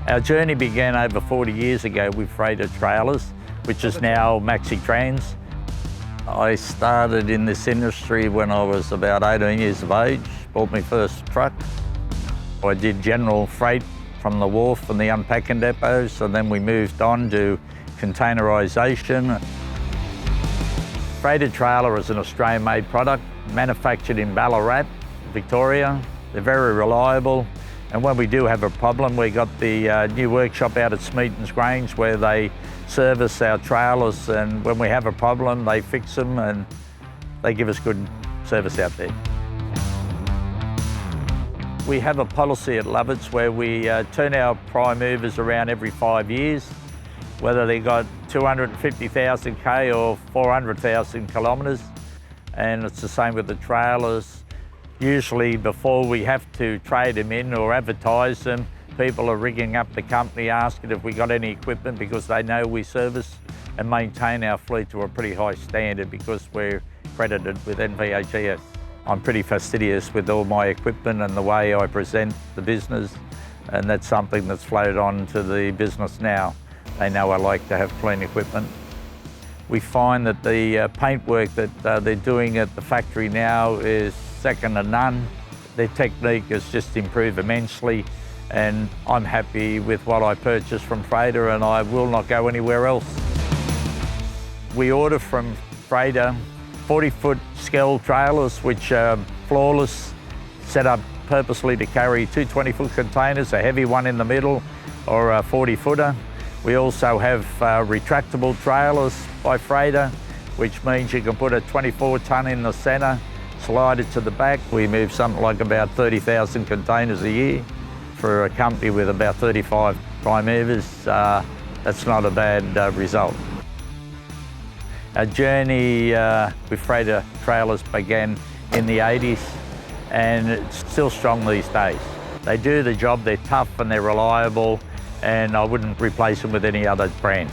Our journey began over 40 years ago with freighter trailers, which is now MaxiTRANS. I started in this industry when I was about 18 years of age, bought my first truck. I did general freight from the wharf and the unpacking depots, and then we moved on to containerisation. Freighter trailer is an Australian-made product, manufactured in Ballarat, Victoria. They're very reliable, and when we do have a problem, we got the new workshop out at Smeaton's Grange where they service our trailers, and when we have a problem, they fix them and they give us good service out there. We have a policy at Lovatt's where we turn our prime movers around every 5 years, whether they got 250,000 K or 400,000 kilometres, and it's the same with the trailers. Usually before we have to trade them in or advertise them, people are ringing up the company asking if we got any equipment because they know we service and maintain our fleet to a pretty high standard because we're accredited with NVHES. I'm pretty fastidious with all my equipment and the way I present the business, and that's something that's flowed on to the business now. They know I like to have clean equipment. We find that the paintwork that they're doing at the factory now is second to none. Their technique has just improved immensely, and I'm happy with what I purchased from Freighter, and I will not go anywhere else. We order from Freighter 40-foot scale trailers, which are flawless, set up purposely to carry two 20-foot containers, a heavy one in the middle or a 40-footer. We also have retractable trailers by Freighter, which means you can put a 24-tonne in the centre, slide it to the back. We move something like about 30,000 containers a year. For a company with about 35 prime movers, that's not a bad result. Our journey with freighter trailers began in the 80s, and it's still strong these days. They do the job, they're tough and they're reliable, and I wouldn't replace them with any other brand.